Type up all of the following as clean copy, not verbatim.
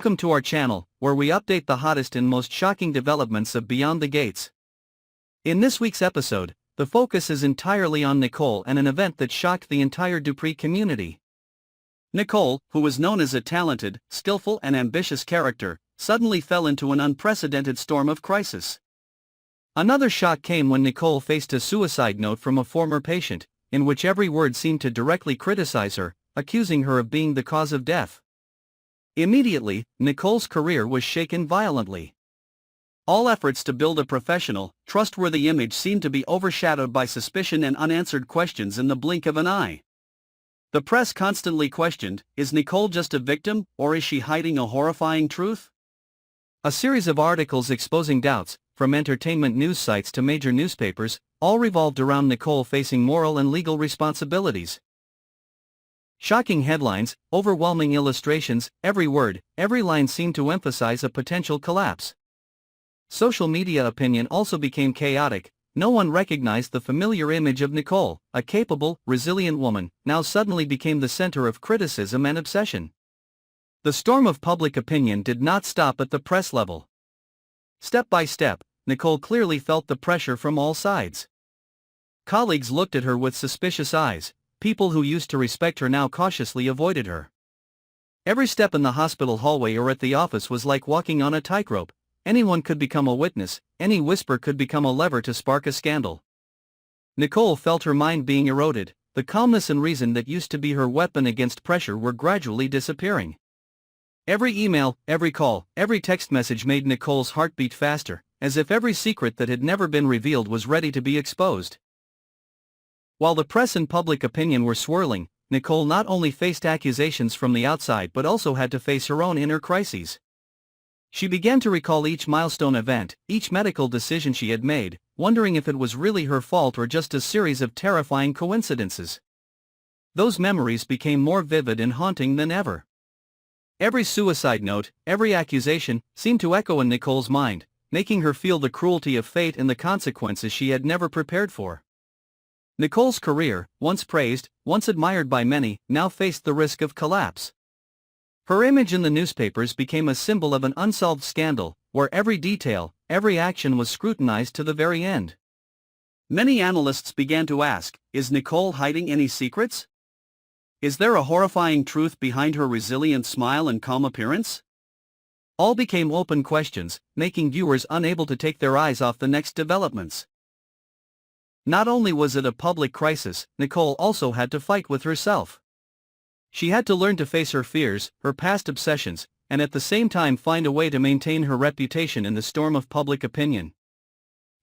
Welcome to our channel, where we update the hottest and most shocking developments of Beyond the Gates. In this week's episode, the focus is entirely on Nicole and an event that shocked the entire Dupree community. Nicole, who was known as a talented, skillful and ambitious character, suddenly fell into an unprecedented storm of crisis. Another shock came when Nicole faced a suicide note from a former patient, in which every word seemed to directly criticize her, accusing her of being the cause of death. Immediately, Nicole's career was shaken violently. All efforts to build a professional, trustworthy image seemed to be overshadowed by suspicion and unanswered questions in the blink of an eye. The press constantly questioned, is Nicole just a victim, or is she hiding a horrifying truth? A series of articles exposing doubts, from entertainment news sites to major newspapers, all revolved around Nicole facing moral and legal responsibilities. Shocking headlines, overwhelming illustrations, every word, every line seemed to emphasize a potential collapse. Social media opinion also became chaotic. No one recognized the familiar image of Nicole, a capable, resilient woman, now suddenly became the center of criticism and obsession. The storm of public opinion did not stop at the press level. Step by step, Nicole clearly felt the pressure from all sides. Colleagues looked at her with suspicious eyes. People who used to respect her now cautiously avoided her. Every step in the hospital hallway or at the office was like walking on a tightrope. Anyone could become a witness, any whisper could become a lever to spark a scandal. Nicole felt her mind being eroded. The calmness and reason that used to be her weapon against pressure were gradually disappearing. Every email, every call, every text message made Nicole's heart beat faster, as if every secret that had never been revealed was ready to be exposed. While the press and public opinion were swirling, Nicole not only faced accusations from the outside but also had to face her own inner crises. She began to recall each milestone event, each medical decision she had made, wondering if it was really her fault or just a series of terrifying coincidences. Those memories became more vivid and haunting than ever. Every suicide note, every accusation, seemed to echo in Nicole's mind, making her feel the cruelty of fate and the consequences she had never prepared for. Nicole's career, once praised, once admired by many, now faced the risk of collapse. Her image in the newspapers became a symbol of an unsolved scandal, where every detail, every action was scrutinized to the very end. Many analysts began to ask, is Nicole hiding any secrets? Is there a horrifying truth behind her resilient smile and calm appearance? All became open questions, making viewers unable to take their eyes off the next developments. Not only was it a public crisis, Nicole also had to fight with herself. She had to learn to face her fears, her past obsessions, and at the same time find a way to maintain her reputation in the storm of public opinion.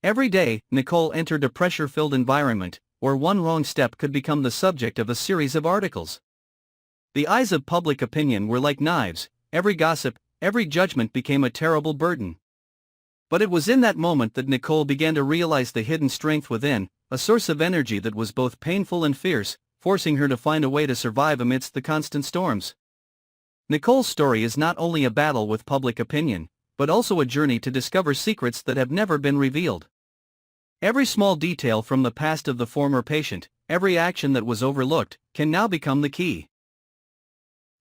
Every day, Nicole entered a pressure-filled environment, where one wrong step could become the subject of a series of articles. The eyes of public opinion were like knives. Every gossip, every judgment became a terrible burden. But it was in that moment that Nicole began to realize the hidden strength within, a source of energy that was both painful and fierce, forcing her to find a way to survive amidst the constant storms. Nicole's story is not only a battle with public opinion, but also a journey to discover secrets that have never been revealed. Every small detail from the past of the former patient, every action that was overlooked, can now become the key.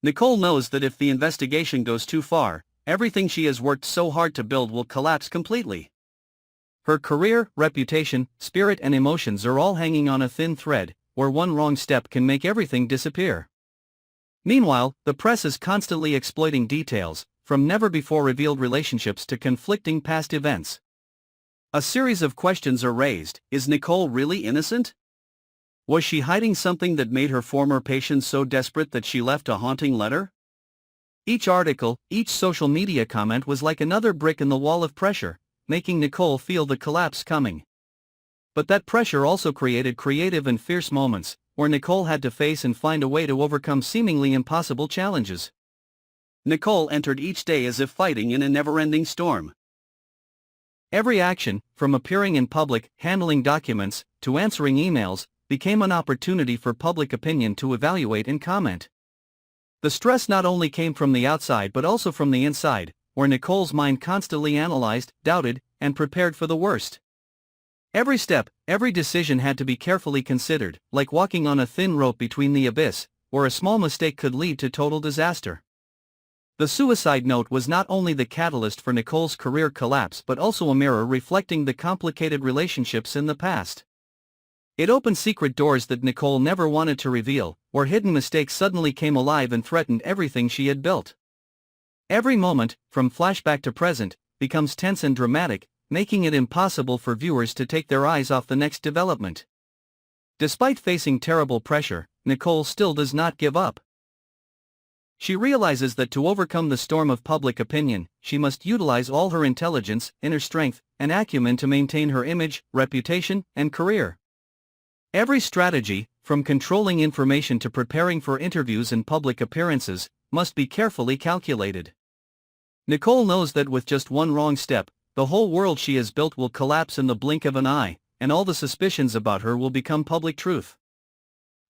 Nicole knows that if the investigation goes too far, everything she has worked so hard to build will collapse completely. Her career, reputation, spirit and emotions are all hanging on a thin thread, where one wrong step can make everything disappear. Meanwhile, the press is constantly exploiting details, from never-before-revealed relationships to conflicting past events. A series of questions are raised. Is Nicole really innocent? Was she hiding something that made her former patient so desperate that she left a haunting letter? Each article, each social media comment was like another brick in the wall of pressure, making Nicole feel the collapse coming. But that pressure also created creative and fierce moments, where Nicole had to face and find a way to overcome seemingly impossible challenges. Nicole entered each day as if fighting in a never-ending storm. Every action, from appearing in public, handling documents, to answering emails, became an opportunity for public opinion to evaluate and comment. The stress not only came from the outside but also from the inside, where Nicole's mind constantly analyzed, doubted, and prepared for the worst. Every step, every decision had to be carefully considered, like walking on a thin rope between the abyss, where a small mistake could lead to total disaster. The suicide note was not only the catalyst for Nicole's career collapse but also a mirror reflecting the complicated relationships in the past. It opened secret doors that Nicole never wanted to reveal, where hidden mistakes suddenly came alive and threatened everything she had built. Every moment, from flashback to present, becomes tense and dramatic, making it impossible for viewers to take their eyes off the next development. Despite facing terrible pressure, Nicole still does not give up. She realizes that to overcome the storm of public opinion, she must utilize all her intelligence, inner strength, and acumen to maintain her image, reputation, and career. Every strategy, from controlling information to preparing for interviews and public appearances, must be carefully calculated. Nicole knows that with just one wrong step, the whole world she has built will collapse in the blink of an eye, and all the suspicions about her will become public truth.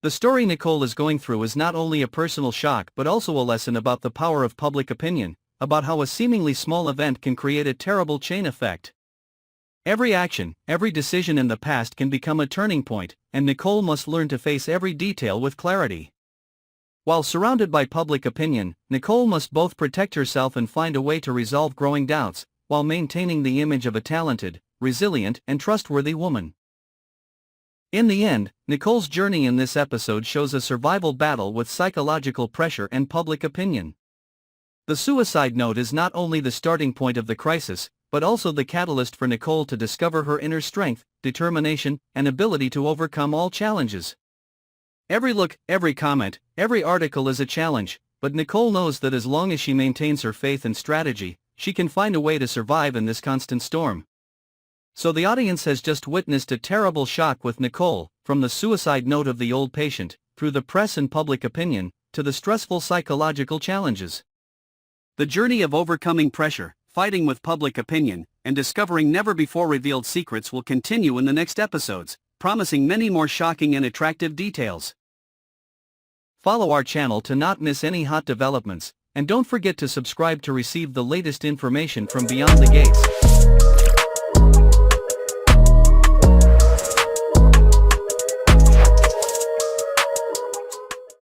The story Nicole is going through is not only a personal shock but also a lesson about the power of public opinion, about how a seemingly small event can create a terrible chain effect. Every action, every decision in the past can become a turning point, and Nicole must learn to face every detail with clarity. While surrounded by public opinion, Nicole must both protect herself and find a way to resolve growing doubts, while maintaining the image of a talented, resilient, and trustworthy woman. In the end, Nicole's journey in this episode shows a survival battle with psychological pressure and public opinion. The suicide note is not only the starting point of the crisis, but also the catalyst for Nicole to discover her inner strength, determination, and ability to overcome all challenges. Every look, every comment, every article is a challenge, but Nicole knows that as long as she maintains her faith and strategy, she can find a way to survive in this constant storm. So the audience has just witnessed a terrible shock with Nicole, from the suicide note of the old patient, through the press and public opinion, to the stressful psychological challenges. The journey of overcoming pressure, fighting with public opinion, and discovering never-before-revealed secrets will continue in the next episodes, promising many more shocking and attractive details. Follow our channel to not miss any hot developments, and don't forget to subscribe to receive the latest information from Beyond the Gates.